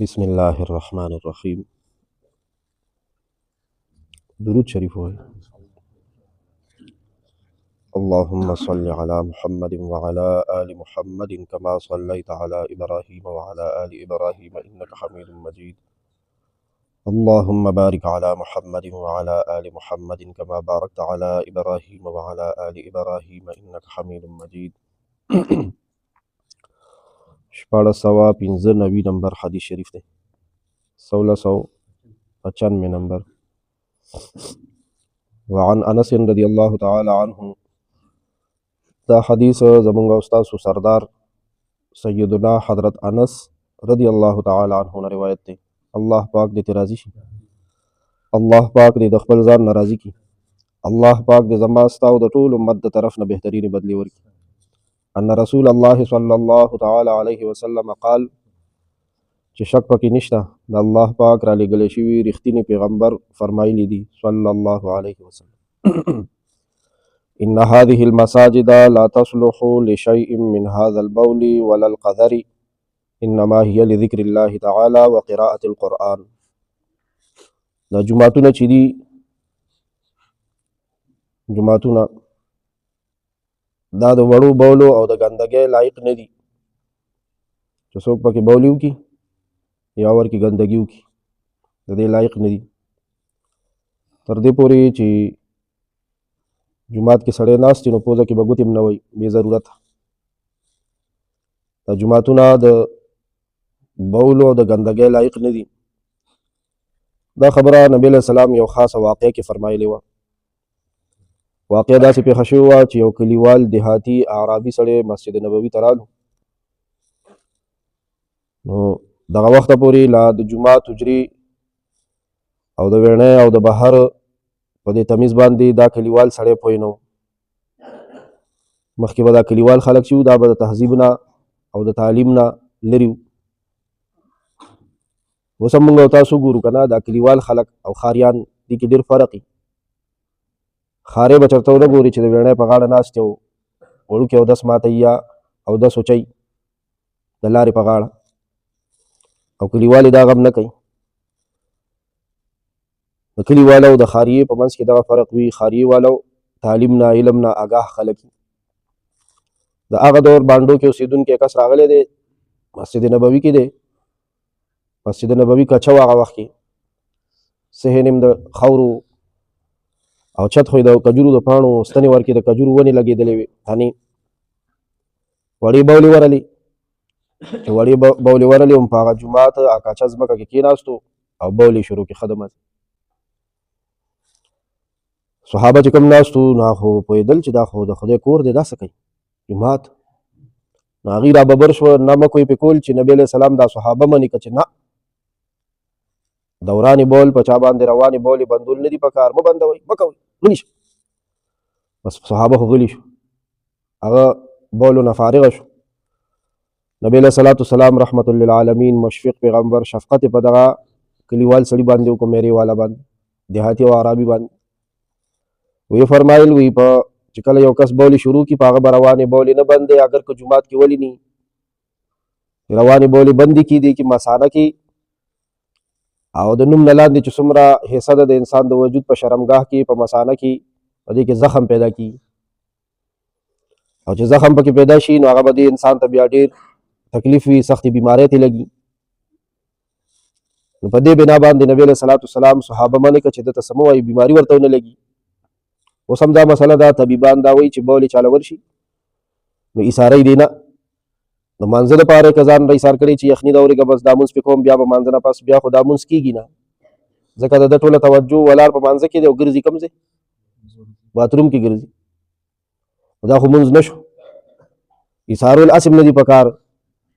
بسم الله الرحمن الرحیم. درود شریف وایي. اللهم صل على محمد وعلى آل محمد كما صليت على إبراهيم وعلى آل إبراهيم إنك حميد مجيد. اللهم بارك على محمد وعلى آل محمد كما باركت على إبراهيم وعلى آل إبراهيم إنك حميد مجيد. شپاړه سوه پنځه نوي نمبر حدیث شریف دی. 1695 نمبر. وعن انس رضی الله تعالی عنه، دا حدیث زمونږ استاد سردار سیدنا حضرت انس رضی الله تعالی عنه نه روایت دی. الله پاک دې راضي شي، الله پاک دې د خپل ځان ناراضي کی، الله پاک دې زما ستا او د ټول امت د طرف نه بهترینې بدلی ورکړي. ان رسول الله صلی الله تعالی علیه وسلم قال، چې شک پکې نشته د الله پاک را لېږلی شوي رښتینی پیغمبر فرمایلی دي صلی الله علیه وسلم: ان هذه المساجد لا تصلح لشيء من هذا البول ولا القذر انما هي لذكر الله تعالى وقراءة القرآن. دا جماعتونه چې دي، جماعتونه دا د وړو بولو او د ګندګۍ لایق نه دي چې څوک پکې بولي وکړي یا ورکې ګندګي وکړي، د دې لایق نه دي. تر دې پورې چې جماعت کې سړی ناست وي نو پوزه کې به ګوتې هم نه وایي بې ضرورته. دا جماعتونه د بولو او د ګندګۍ لایق نه دي. دا خبره نبی علیه السلام یو خاصه واقعه کې فرمایلې وه. واقعه داسې پېښه شوې وه چې یو کلیوال دیهاتي اعرابي سړی مسجد نبوي ته رالو، نو دغه وخته پورې لا د جومات حجرې او د ویڼۍ او د بهر په دې تمیز باندې دا کلیوال سړی پوه نه و. مخکې به دا کلیوال خلک چې وو دا به د تهذیب نه او د تعلیم نه لرې وو. اوس هم موږ او تاسو ګورو که نه، دا کلیوال خلک او ښاریان دې کې ډېر فرق وي. ښارې به چېرته ونه ګوري چې د ویڼۍ په غاړه ناست یو وړوکی اودس ماتوي یا اودس وچوي د لارې په غاړه، او کلیوال دا غم نه کوي. د کلیوالو او د ښاریې په منځ کې دغه فرق وي. ښاریې والو تعلیم نه علم نه آګاه خلک وي. د هغه دور بانډو کې اوسېدونکی کس راغلی دی، مسجد نبوي کې دی. مسجد نبوي کچه و هغه وخت کې، صحن هم د خاورو او چت خو یې د کجورو د پاڼو ستنې ورکې د کجورو ونې لګېدلې وې، تنې وړې بولې ورلې. چې وړې بولې ورلې هم په هغه جومات کچه ځمکه کې کېناستو او بولې شروع کړې خدمت. صحابه چې کوم ناستو نو خو پوهېدل چې دا خو د خدای کور دی، دا څه کوي جومات. نو هغوی را ببر شوه، نه مکو یې پې کول چې نبي علیه السلام دا صحابه مني که چې نه دورانې بول په چا باندې روانې بولې بندول نه دي په کار، مه بندوئ، مه کوئ، غلي شه. بس صحابه خو غلي شو، هغه بولو نه فارغه شو. نبی علیه صلات وسلام رحمت للعالمین مشفق پیغمبر شفقت په دغه کلیوال سړي باندې وکړو، میرې والا باندې، دیهاتي او عربي باندې. وی فرمایل وی په چې کله یو کس بولې شروع کړي په هغه به روانې بولې نه بندې، اگر که جومات کې ولې نه روانې بولې بندې کړي، دې کې مثانه کې او د نوم نه لاندې چې څومره حصه ده د انسان د وجود په شرمګاه کې په مثانه کې، په دې کې زخم پیدا کېږي، او چې زخم پکې پیدا شي نو هغه به دې انسان ته بیا ډېر تکلیف وي، سختې بیمارۍ ته لګي. نو په دې بنا باندې نبی علیه صلات وسلام صحابه منع کړه چې دته څه مه وایي، بیماري ورته ونه لګي. اوس هم دا مسله ده، طبیبان دا وایي چې بولې چاله ورشي نو ایساری دی نه، د مانځه دپاره که ځان ایسار کړی چې یخني ده اورېږه بس دا مونځ پې کوم، بیا به مانځه نه پس بیا خو دا مونځ کېږي نه، ځکه د ده ټوله توجه ولاړ په مانځه کې دی او ګرځي کوم ځای باتروم کې ګرځي، دا خو مونځ نه شو. ایسارول اسم نه دي په کار،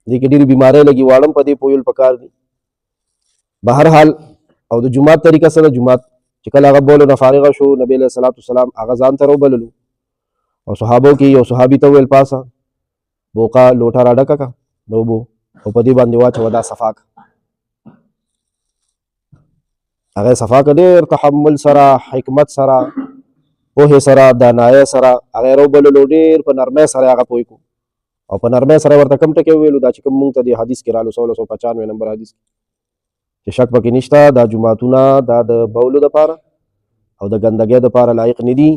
دې کې ډېرې بیمارۍ لګي، واړه په دې پوهېدل په کار دي. بهرحال او د جومات طریقه سره جومات چې کله هغه بولو نه فارغه شو، نبی علیه صلات وسلام هغه ځان ته راوبللو او صحابو کې یو صحابي ته وویل پاسه بوقه لوټه را ډکه کړه د اوبو او په دې باندې واچوه، دا صفا کړه. هغه صفا کډیر تحمل سره، حکمت سره، پوهې سره، دانایه سره هغه روبللو ډیر په نرمۍ سره هغه پوه کو او په نرمۍ سره ورته کوم ټکی ویلو دا چې کوم مونږ ته د حدیث کې رالو 1695 نمبر حدیث چې شک پکې نشته دا جمعتونه دا د بولو دپاره او د ګندګۍ دپاره لایق نه دي.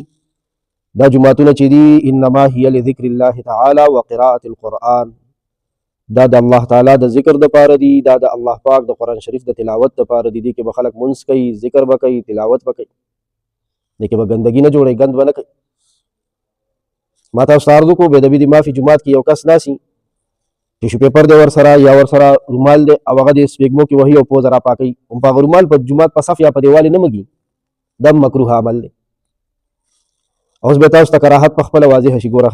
دا جمعتونه چې دي انما هي لذکر الله تعالی وقراءة القرآن، دا د الله تعالی د ذکر دپاره دي، دا د الله پاک د قرآن شریف د تلاوت دپاره دي. دې کې به خلک منځ کوي، ذکر به کوي، تلاوت به کوي، دې کې به ګندګي نه جوړوي، ګند به نه کوي. ما تاسو ته عرض وکړو بېدبي د مافي جومات کې یو کس ناسي ټیشو پیپر دی ورسره یا ورسره رومال دی او هغه د سپېږمو کې وهي او پوزه راپاکوي، هم په هغه رومال په جومات په صف یا په دیوال نه مږي، دا مکروه عمل دی. اوس به تاسو ته کراهت په خپله واضحه شي. ګوره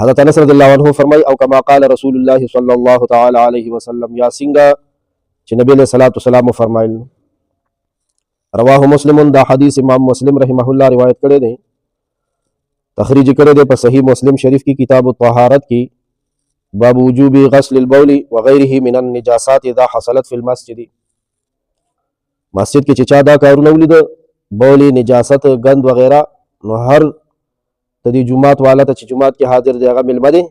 حضرت انس رضی الله عنه فرمای او کما قال رسول الله صلی الله تعالی علیه وسلم، یا څنګه چې نبی علیہ الصلوۃ والسلام فرمایل. رواه مسلم، دا حدیث امام مسلم رحمه الله روایت کړی دی، تخریج کړی دی په صحیح مسلم شریف کی کتاب الطهارت کی، باب وجوب غسل البول وغیره من النجاسات اذا حصلت في المسجد. مسجد کې چې چا دا کارونه ولید، بول، نجاست، غند وغیرہ، نو هر تدی جمعات والا ته چې جمعات کې حاضر دی هغه ملمه دی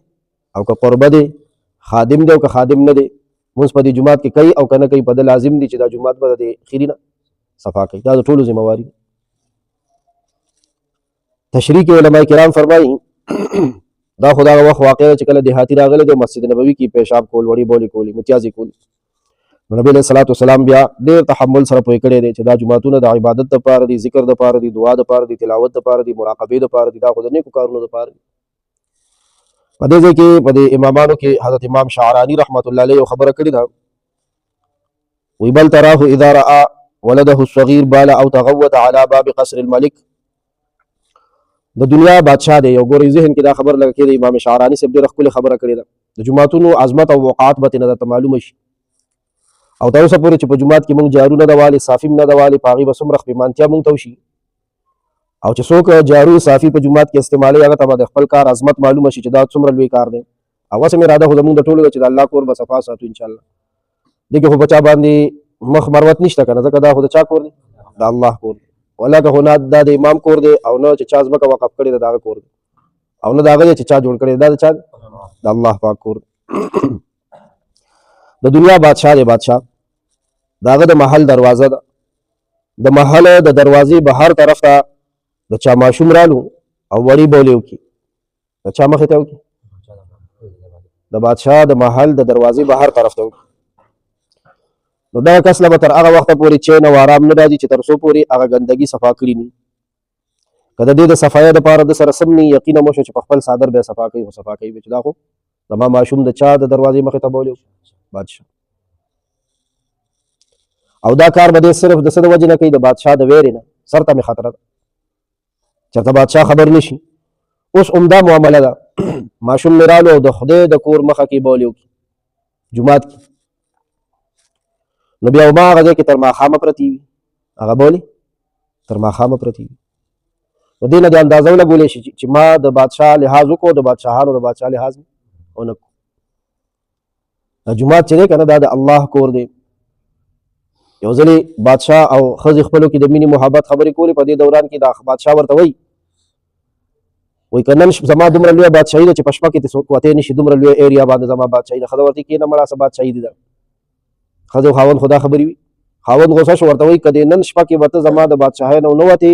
او که قربه دی، خادم دی او که خادم نه دی، مونږ په دې جمعات کې کوي او که نه کوي په ده لازم دی چې دا جمعات به د خیري نه صفا کوي. دا د ټولو ذمواري. تشریح کې علماء کرام فرمایي دا خو دغه وخت واقع چې کله دیهاتي راغلی دی مسجد نبوي کې پیشاب کول، وړې بولې کولې، متیازې کولې، نو نبی علیہ الصلوۃ والسلام بیا ډېر تحمل سره پوه کړی دی چې دا جمعتونه د عبادت دپاره دي، ذکر دپاره دي، دعا دپاره دي، تلاوت دپاره دي، مراقبې دپاره دي، دا خو د نیکو کارونو دپاره دي. په دې ځای کې په دې امامانو کې حضرت امام شعراني رحمت الله علیه یو خبره کړې ده، وی بل تراه اذا رأى ولده الصغير بال او تغوت على باب قصر الملك. د دنیا بادشاہ دی، یو ګورې ذهن کې دا خبر لګه کې د امام شعراني صاحب ډېره ښکلې خبره کړې ده. د جوماتونو عظمت او وقعات به ترې نه درته معلومه شي او تر اوسه پورې چې په جومات کې مونږ جارو نه ده والې، صافي نه ده والې، په هغې به څومره خپېمانتیا مونږ ته وشي او چې څوک جارو صافي په جومات کې استعمالوي هغه ته به د خپل کار عظمت معلومه شي چې دا څومره لوی کار دی. هغسې مې اراده خو زمونږ د ټولو ده چې د الله کور به صفا ساتو انشاءالله. دې کې خو په چا باندې مخ مروت نشته که نه، ځکه دا خو د چا کور دی؟ د الله کور دی. ولکه خو نه دا د امام کور دی او نه چې چا ځمکه وقف کړې ده د هغه کور دی او نه د هغه دی چې چا جوړ کړی دی، دا د چا دی؟ د الله پاک کور دی. د دنیا بادشاہ دی، بادشاہ د هغه د محل دروازه ده، د محل د دروازې بهر طرف ته د چا ماشوم رالو او وړې بولې وکړي، د چا مخې ته وکړي؟ د بادشاہ د محل د دروازې بهر طرف ته وکړي. نو دغه کس له به تر هغه وخته پورې چین او آرام نه راځي چې تر څو پورې هغه ګندګي صفا کړي ني. که د دې د صفایۍ دپاره د سره سم ني، یقینه مو شو چې په خپل څادر به یې صفا کوي، خو صفا کوي به چې دا خو زما ماشوم د چا د دروازې مخې ته بولې بادشاه. او دا کار به دې صرف د څه د وجې نه کوي؟ د بادشاه د ویرې نه. سر ته مې خطره ده چېرته بادشاه خبر نه شي. اوس عمده معامله ده، ماشوم مې رالو او د خدای د کور مخه کې بولې وکړي جومات کې، نو بیا ما هغه ځای کې تر ماښامه پرتې وي، هغه بولې تر ماښامه پرتې وي. نو دې نه د اندازه ولګولی شي چې ما د بادشاه لحاظ وکړو، د بادشاهانو د بادشاه لحاظ ونه کړو. دا جومات چې دی که نه دا د الله کور دی. یو ځلې بادشاه او ښځې خپلو کې د مینې محبت خبرې کولې، په دې دوران کې دا بادشاه ورته وایي که نن زما دومره لویه بادشاهي ده چې په شپه کې ته څوک وتی نه شي، دومره لویه ایریا باندې زما بادشاهي ده. ښځه ورته کښېنه مړه څه بادشاهي دي ده. ښځه او خاوند خو دا خبرې وي. خاوند غوسه شو، ورته وایي که د نن شپه کې به ته زما د بادشاهۍ نه ونه وتې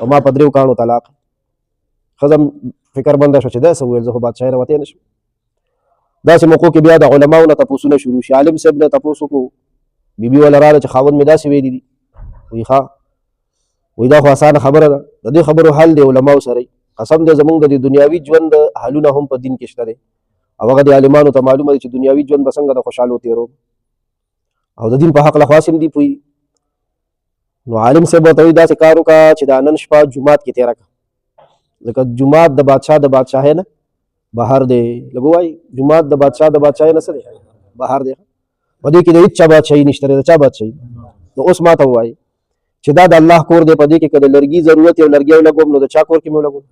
او ما په 3 کاڼو طلاق. ښځه فکر بنده شو چې دا څه وویل، زه خو بادشاهۍ نه وتی نه شم. داسې موقعو کې بیا د علماو نه تپوسونه شروع شي. عالم صاحب نه تپوس وکړو، بیبي والا راغله چې خاوند مې داسې ویلي دي، وایي ښه، وایي دا خو اسانه خبره ده، د دې خبرو حل دی علماو سره. قسم دی زمونږ د دنیاوي ژوند حلونه هم په دین کې شته دی او هغه د عالمانو ته معلومه دی چې دنیاوي ژوند به څنګه د خوشحالو تېرو او د دین په حق له خو هم دي پوهي. نو عالم صاحب ورته وایي داسې کار وکړه چې دا نن شپه جومات کې تېره کړه، ځکه جومات د بادشاه د بادشاهۍ نه بهر دی. لږ ووایي جومات د بادشاه د بادشاهۍ نه څه دی؟ بهر دی. په دې کې د هېڅ چا بادشاهي نشته دی. د چا بادشاهي؟ نو اوس ما ته ووایي چې دا د الله کور دی، په دې کې که د لرګي ضرورت یو لرګی ولګوم نو د چا کور کې مې ولګوم؟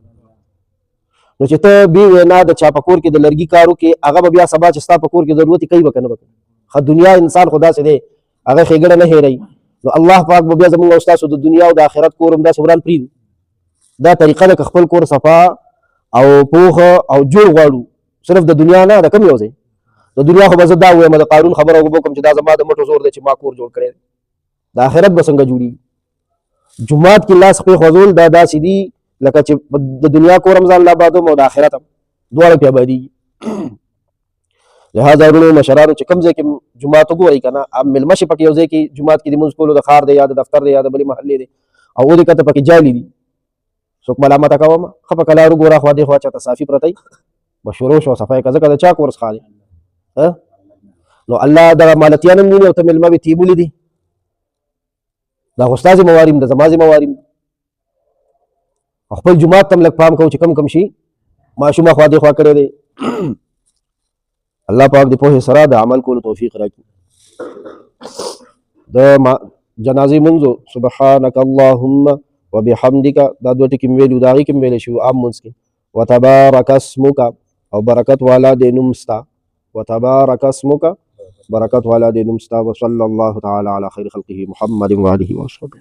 نو چې ته بې وینا د چا په کور کې د لرګي کار وکړې، هغه به بیا سبا چې ستا په کور کې ضرورت یې کوي به که نه به کوي. ښه دنیا انسان خو داسې دی، هغه ښېګړه نه هېروي. نو الله پاک به بیا زموږ او ستاسو د دنیا او د آخرت کور هم داسې وران پرېږدي. دا طریقه ده که خپل کور صفا او پوخ او جوړ غواړو، صرف د دنیا نه، د کوم یو ځای د دنیا خو به زه دا ووایم د قارون خبره وکړم چې دا زما د مټو زور دی چې ما کور جوړ کړی دی. د آخرت به څنګه جوړېږي؟ جومات کې لاس پرې خوځول دا داسې دي لکه چې د دنیا کور هم ځان له آبادوم او د آخرت هم دواړه پرې آبادېږي. لهذا وروڼو مشرانو چې کوم ځای کې جومات وګورئ که نه، مېلمه شي پکې یو ځای کې جومات کې د لمونځ کولو د ښار دی یا د دفتر دی یا د بلې محلې دی او ودې کته پکې جالي دي، څوک ملامته کومه، ښه په کلار وګوره خوا دې خوا چاته صافي پرتی به شروع شو صفای که ځکه د چا کور څخه دی. نو الله دغه مالتیان هم ویني او ته مېلمه وې تیبولې دي، دا خو ستا ذمواري ده، زما ذمواري ده. خپل جومات ته هم لږ پام کوو چې کم شي ماشومه خوا دې خوا کړی دی. الله پاک د پوهې سره د عمل کولو توفیق راکړي. د جنازې منځو سبحانک اللهم وبحمدک دا دوه ټکي مې ویلي د هغې کې مې ویلی شي عام منځ کې وتبارک اسمک او برکت والا دی نوم ستا، وتبارک اسمک برکت والا دی نوم ستا. وصلی الله تعالی علی خیر خلقه محمد و آله وصحبه.